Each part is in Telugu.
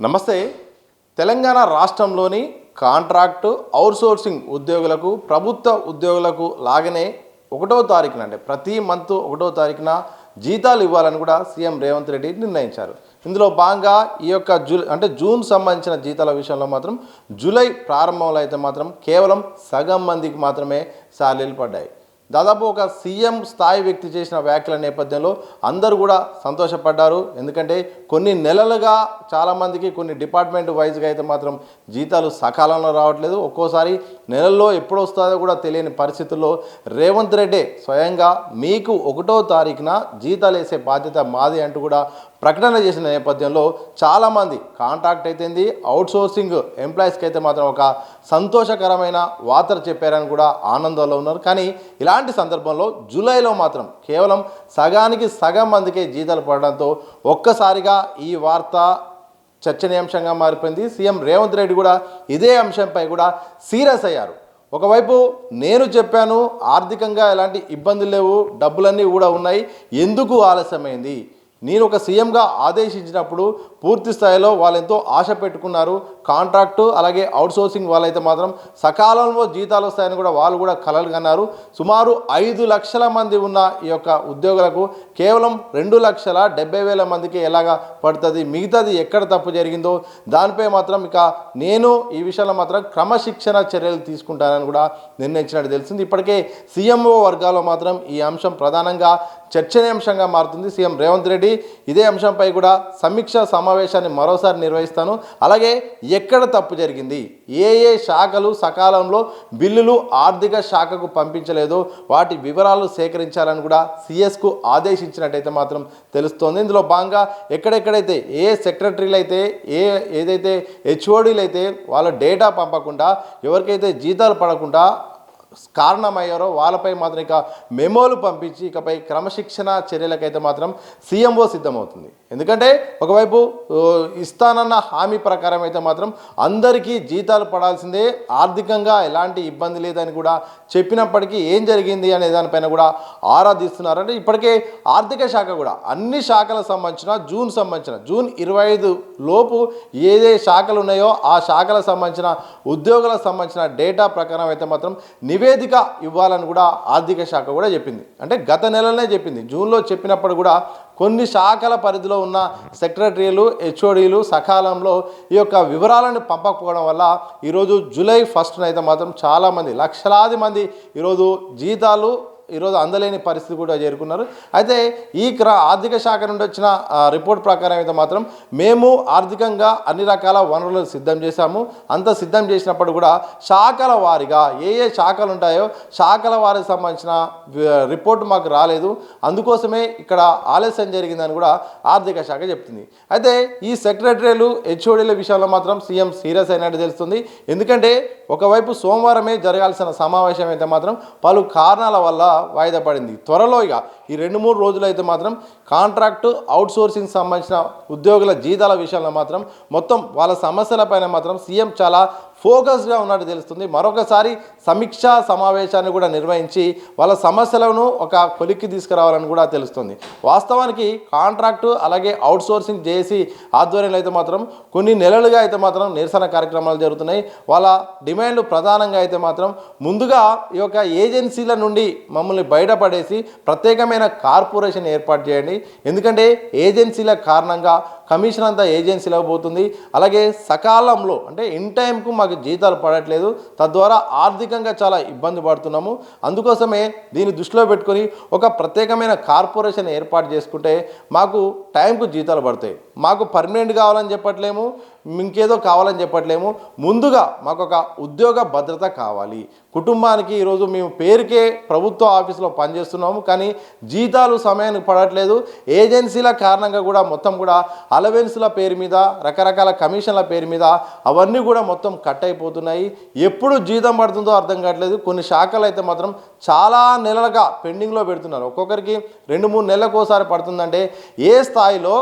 నమస్తే. తెలంగాణ రాష్ట్రంలోని కాంట్రాక్టు అవుట్సోర్సింగ్ ఉద్యోగులకు ప్రభుత్వ ఉద్యోగులకు లాగానే 1వ తారీఖున అంటే ప్రతి మంత్ 1వ తారీఖున జీతాలు ఇవ్వాలని కూడా సీఎం రేవంత్ రెడ్డి నిర్ణయించారు. ఇందులో భాగంగా ఈ యొక్క జూన్ సంబంధించిన జీతాల విషయంలో మాత్రం జూలై ప్రారంభంలో అయితే మాత్రం కేవలం సగం మందికి మాత్రమే శాలరీలు పడ్డాయి. దాదాపు ఒక సీఎం స్థాయి వ్యక్తి చేసిన వ్యాఖ్యల నేపథ్యంలో అందరూ కూడా సంతోషపడ్డారు. ఎందుకంటే కొన్ని నెలలుగా చాలామందికి కొన్ని డిపార్ట్మెంట్ వైజ్గా అయితే మాత్రం జీతాలు సకాలంలో రావట్లేదు. ఒక్కోసారి నెలల్లో ఎప్పుడు వస్తుందో కూడా తెలియని పరిస్థితుల్లో రేవంత్ రెడ్డి స్వయంగా మీకు 1వ తారీఖున జీతాలు వేసే బాధ్యత మాది అంటూ కూడా ప్రకటన చేసిన నేపథ్యంలో చాలామంది కాంట్రాక్ట్ అయితేంది అవుట్సోర్సింగ్ ఎంప్లాయీస్కి అయితే మాత్రం ఒక సంతోషకరమైన వార్త చెప్పారని కూడా ఆనందంలో ఉన్నారు. కానీ ఇలాంటి సందర్భంలో జూలైలో మాత్రం కేవలం సగానికి సగం మందికే జీతాలు పడడంతో ఒక్కసారిగా ఈ వార్త చర్చనీయాంశంగా మారిపోయింది. సీఎం రేవంత్ రెడ్డి కూడా ఇదే అంశంపై కూడా సీరియస్ అయ్యారు. ఒకవైపు నేను చెప్పాను, ఆర్థికంగా ఎలాంటి ఇబ్బందులు లేవు, డబ్బులన్నీ కూడా ఉన్నాయి, ఎందుకు ఆలస్యమైంది? నేను ఒక సీఎంగా ఆదేశించినప్పుడు పూర్తి స్థాయిలో వాళ్ళు ఎంతో ఆశ పెట్టుకున్నారు. కాంట్రాక్టు అలాగే అవుట్సోర్సింగ్ వాళ్ళైతే మాత్రం సకాలంలో జీతాలు వస్తాయని కూడా వాళ్ళు కూడా కలలు కన్నారు. సుమారు 5 లక్షల మంది ఉన్న ఈ యొక్క ఉద్యోగులకు కేవలం 2,70,000 మందికి ఎలాగా పడుతుంది, మిగతాది ఎక్కడ తప్పు జరిగిందో దానిపై మాత్రం ఇక నేను ఈ విషయంలో మాత్రం క్రమశిక్షణ చర్యలు తీసుకుంటానని కూడా నిర్ణయించినట్టు తెలిసింది. ఇప్పటికే సీఎంఓ వర్గాల్లో మాత్రం ఈ అంశం ప్రధానంగా చర్చనీయాంశంగా మారుతుంది. సీఎం రేవంత్ రెడ్డి ఇదే అంశంపై కూడా సమీక్ష సమావేశాన్ని మరోసారి నిర్వహిస్తాను, అలాగే ఎక్కడ తప్పు జరిగింది, ఏ శాఖలు సకాలంలో బిల్లులు ఆర్థిక శాఖకు పంపించలేదో వాటి వివరాలు సేకరించాలని కూడా సిఎస్కు ఆదేశించినట్టయితే మాత్రం తెలుస్తోంది. ఇందులో భాగంగా ఎక్కడెక్కడైతే ఏ సెక్రటరీలు అయితే ఏదైతే హెచ్ఓడీలు అయితే వాళ్ళ డేటా పంపకుండా ఎవరికైతే జీతాలు పడకుండా కారణమయ్యారో వాళ్ళపై మాత్రం ఇక మెమోలు పంపించి ఇకపై క్రమశిక్షణ చర్యలకైతే మాత్రం సీఎంఓ సిద్ధమవుతుంది. ఎందుకంటే ఒకవైపు ఇస్తానన్న హామీ ప్రకారం అయితే మాత్రం అందరికీ జీతాలు పడాల్సిందే, ఆర్థికంగా ఎలాంటి ఇబ్బంది లేదని కూడా చెప్పినప్పటికీ ఏం జరిగింది అనే దానిపైన కూడా ఆరాధిస్తున్నారు. అంటే ఇప్పటికే ఆర్థిక శాఖ కూడా అన్ని శాఖలకు సంబంధించిన జూన్ 25 లోపు ఏదే శాఖలు ఉన్నాయో ఆ శాఖలకు సంబంధించిన ఉద్యోగులకు సంబంధించిన డేటా ప్రకారం అయితే మాత్రం నివేదిక ఇవ్వాలని కూడా ఆర్థిక శాఖ కూడా చెప్పింది. అంటే గత నెలలోనే చెప్పింది. జూన్లో చెప్పినప్పుడు కూడా కొన్ని శాఖల పరిధిలో ఉన్న సెక్రటరీలు హెచ్ఓడీలు సకాలంలో ఈ యొక్క వివరాలను పంపకపోవడం వల్ల ఈరోజు జూలై 1న అయితే మాత్రం చాలామంది లక్షలాది మంది ఈరోజు జీతాలు అందలేని పరిస్థితి కూడా చేరుకున్నారు. అయితే ఈ ఆర్థిక శాఖ నుండి వచ్చిన రిపోర్ట్ ప్రకారం అయితే మాత్రం మేము ఆర్థికంగా అన్ని రకాల వనరులు సిద్ధం చేశాము. అంత సిద్ధం చేసినప్పుడు కూడా శాఖల వారీగా ఏ శాఖలు ఉంటాయో శాఖల వారికి సంబంధించిన రిపోర్ట్ మాకు రాలేదు, అందుకోసమే ఇక్కడ ఆలస్యం జరిగిందని కూడా ఆర్థిక శాఖ చెప్తుంది. అయితే ఈ సెక్రటరీలు హెచ్ఓడీల విషయంలో మాత్రం సీఎం సీరియస్ అయినట్టు తెలుస్తుంది. ఎందుకంటే ఒకవైపు సోమవారమే జరగాల్సిన సమావేశం అయితే మాత్రం పలు కారణాల వల్ల వాయిదా పడింది. త్వరలో ఇక ఈ 2-3 రోజులు అయితే మాత్రం కాంట్రాక్టు అవుట్సోర్సింగ్ సంబంధించిన ఉద్యోగుల జీతాల విషయంలో మాత్రం మొత్తం వాళ్ళ సమస్యలపైన మాత్రం సీఎం చాలా ఫోకస్గా ఉన్నట్టు తెలుస్తుంది. మరొకసారి సమీక్షా సమావేశాన్ని కూడా నిర్వహించి వాళ్ళ సమస్యలను ఒక కొలిక్కి తీసుకురావాలని కూడా తెలుస్తుంది. వాస్తవానికి కాంట్రాక్టు అలాగే అవుట్సోర్సింగ్ చేసి ఆధ్వర్యంలో అయితే మాత్రం కొన్ని నెలలుగా అయితే మాత్రం నిరసన కార్యక్రమాలు జరుగుతున్నాయి. వాళ్ళ డిమాండ్లు ప్రధానంగా అయితే మాత్రం ముందుగా ఈ యొక్క ఏజెన్సీల నుండి మమ్మల్ని బయటపడేసి ప్రత్యేకమైన కార్పొరేషన్ ఏర్పాటు చేయండి. ఎందుకంటే ఏజెన్సీల కారణంగా కమిషన్ అంతా ఏజెన్సీలో పోతుంది, అలాగే సకాలంలో అంటే ఇన్ టైంకు మాకు జీతాలు పడట్లేదు, తద్వారా ఆర్థికంగా చాలా ఇబ్బంది పడుతున్నాము. అందుకోసమే దీన్ని దృష్టిలో పెట్టుకొని ఒక ప్రత్యేకమైన కార్పొరేషన్ ఏర్పాటు చేసుకుంటే మాకు టైంకు జీతాలు పడతాయి. మాకు పర్మనెంట్ కావాలని చెప్పట్లేము, ఇంకేదో కావాలని చెప్పట్లేము, ముందుగా మాకు ఒక ఉద్యోగ భద్రత కావాలి. కుటుంబానికి ఈరోజు మేము పేరుకే ప్రభుత్వ ఆఫీసులో పనిచేస్తున్నాము, కానీ జీతాలు సమయానికి పడట్లేదు. ఏజెన్సీల కారణంగా కూడా మొత్తం కూడా అలవెన్స్ల పేరు మీద రకరకాల కమిషన్ల పేరు మీద అవన్నీ కూడా మొత్తం కట్ అయిపోతున్నాయి. ఎప్పుడు జీతం పడుతుందో అర్థం కావట్లేదు. కొన్ని శాఖలు అయితే మాత్రం చాలా నెలలుగా పెండింగ్లో పెడుతున్నారు. ఒక్కొక్కరికి 2-3 నెలలకు ఒకసారి పడుతుందంటే ఏ స్థాయిలో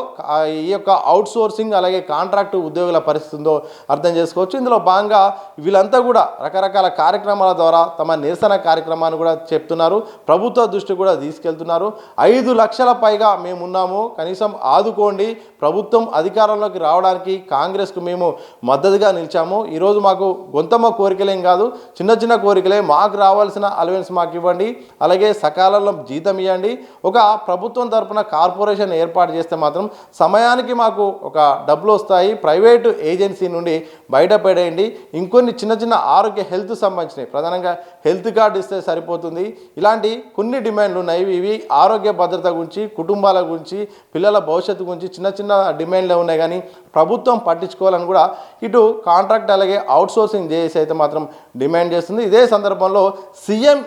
ఈ యొక్క అవుట్సోర్సింగ్ అలాగే కాంట్రాక్టు ఉద్యోగులు ఉద్యోగుల పరిస్థితి ఉందో అర్థం చేసుకోవచ్చు. ఇందులో భాగంగా వీళ్ళంతా కూడా రకరకాల కార్యక్రమాల ద్వారా తమ నిరసన కార్యక్రమాన్ని కూడా చెప్తున్నారు. ప్రభుత్వ దృష్టి కూడా తీసుకెళ్తున్నారు. 5 లక్షల పైగా మేము ఉన్నాము, కనీసం ఆదుకోండి, ప్రభుత్వం అధికారంలోకి రావడానికి కాంగ్రెస్కు మేము మద్దతుగా నిలిచాము. ఈరోజు మాకు గొంతమ్మ కోరికలేం కాదు, చిన్న చిన్న కోరికలే, మాకు రావాల్సిన అలవెన్స్ మాకు ఇవ్వండి, అలాగే సకాలంలో జీతం ఇవ్వండి, ఒక ప్రభుత్వం తరపున కార్పొరేషన్ ఏర్పాటు చేస్తే మాత్రం సమయానికి మాకు ఒక డబ్బులు వస్తాయి, ప్రైవేటు ఏజెన్సీ నుండి బయటపడేయండి, ఇంకొన్ని చిన్న చిన్న ఆరోగ్య హెల్త్ సంబంధించినవి, ప్రధానంగా హెల్త్ కార్డు ఇస్తే సరిపోతుంది, ఇలాంటి కొన్ని డిమాండ్లు ఉన్నాయి. ఇవి ఆరోగ్య భద్రత గురించి, కుటుంబాల గురించి, పిల్లల భవిష్యత్తు గురించి చిన్న చిన్న డిమాండ్లే ఉన్నాయి. కానీ ప్రభుత్వం పట్టించుకోవాలని కూడా ఇటు కాంట్రాక్ట్ అలాగే అవుట్సోర్సింగ్ చేసి అయితే మాత్రం డిమాండ్ చేస్తుంది. ఇదే సందర్భంలో సీఎం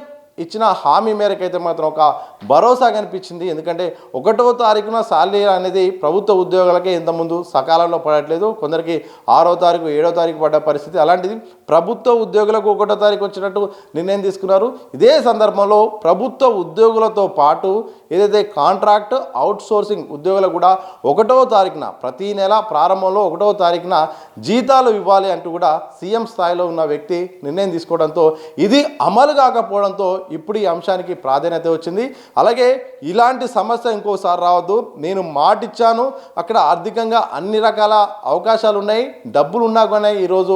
ఇచ్చిన హామీ మేరకు అయితే మాత్రం ఒక భరోసా కనిపించింది. ఎందుకంటే 1వ తారీఖున సాలరీ అనేది ప్రభుత్వ ఉద్యోగులకే ఇంతకుముందు సకాలంలో పడట్లేదు, కొందరికి 6వ తారీఖు 7వ తారీఖు పడ్డ పరిస్థితి. అలాంటిది ప్రభుత్వ ఉద్యోగులకు 1వ తారీఖు వచ్చినట్టు నిర్ణయం తీసుకున్నారు. ఇదే సందర్భంలో ప్రభుత్వ ఉద్యోగులతో పాటు ఏదైతే కాంట్రాక్ట్ అవుట్సోర్సింగ్ ఉద్యోగులకు కూడా 1వ తారీఖున ప్రతి నెల ప్రారంభంలో 1వ తారీఖున జీతాలు ఇవ్వాలి అంటూ కూడా సీఎం స్థాయిలో ఉన్న వ్యక్తి నిర్ణయం తీసుకోవడంతో, ఇది అమలు కాకపోవడంతో ఇప్పుడు ఈ అంశానికి ప్రాధాన్యత వచ్చింది. అలాగే ఇలాంటి సమస్య ఇంకోసారి రావద్దు, నేను మాటిచ్చాను, అక్కడ ఆర్థికంగా అన్ని రకాల అవకాశాలు ఉన్నాయి, డబ్బులు ఉన్నా కానీ ఈరోజు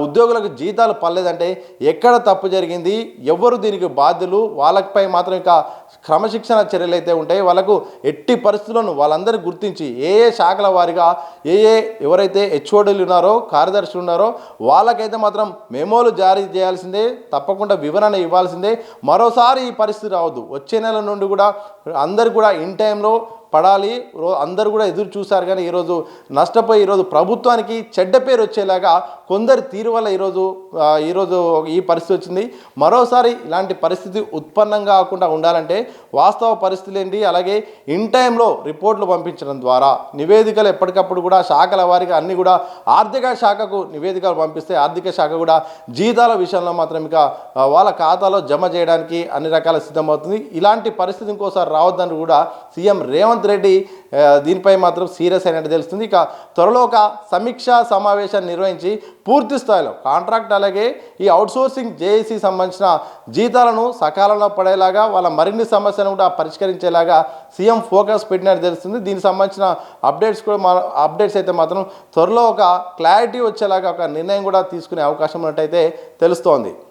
ఉద్యోగులకు జీతాలు పడలేదంటే ఎక్కడ తప్పు జరిగింది, ఎవరు దీనికి బాధ్యులు, వాళ్ళపై మాత్రం ఇక క్రమశిక్షణ చర్యలు అయితే ఉంటాయి. వాళ్ళకు ఎట్టి పరిస్థితులను వాళ్ళందరినీ గుర్తించి ఏ శాఖల వారిగా ఎవరైతే హెచ్ఓడీలు ఉన్నారో, కార్యదర్శులు ఉన్నారో వాళ్ళకైతే మాత్రం మెమోలు జారీ చేయాల్సిందే, తప్పకుండా వివరణ ఇవ్వాల్సిందే. మరోసారి ఈ పరిస్థితి రావద్దు. వచ్చే నెల నుండి కూడా అందరు కూడా ఇన్ టైంలో పడాలి. అందరూ కూడా ఎదురు చూశారు, కానీ ఈరోజు నష్టపోయి ఈరోజు ప్రభుత్వానికి చెడ్డ పేరు వచ్చేలాగా కొందరి తీరు వల్ల ఈరోజు ఈ పరిస్థితి వచ్చింది. మరోసారి ఇలాంటి పరిస్థితి ఉత్పన్నం కాకుండా ఉండాలంటే వాస్తవ పరిస్థితులు ఏంటి, అలాగే ఇన్ టైంలో రిపోర్ట్లు పంపించడం ద్వారా నివేదికలు ఎప్పటికప్పుడు కూడా శాఖల వారికి అన్నీ కూడా ఆర్థిక శాఖకు నివేదికలు పంపిస్తే ఆర్థిక శాఖ కూడా జీతాల విషయంలో మాత్రం ఇక వాళ్ళ ఖాతాలో జమ చేయడానికి అన్ని రకాల సిద్ధమవుతుంది. ఇలాంటి పరిస్థితి ఇంకోసారి రావద్దని కూడా సీఎం రేవంత్ రెడ్డి దీనిపై మాత్రం సీరియస్ అయినట్టు తెలుస్తుంది. ఇక త్వరలో ఒక సమీక్షా సమావేశాన్ని నిర్వహించి పూర్తి స్థాయిలో కాంట్రాక్ట్ అలాగే ఈ అవుట్సోర్సింగ్ జేఏసీ సంబంధించిన జీతాలను సకాలంలో పడేలాగా, వాళ్ళ మరిన్ని సమస్యలను కూడా పరిష్కరించేలాగా సీఎం ఫోకస్ పెట్టినట్టు తెలుస్తుంది. దీనికి సంబంధించిన అప్డేట్స్ అయితే మాత్రం త్వరలో ఒక క్లారిటీ వచ్చేలాగా ఒక నిర్ణయం కూడా తీసుకునే అవకాశం ఉన్నట్టయితే తెలుస్తోంది.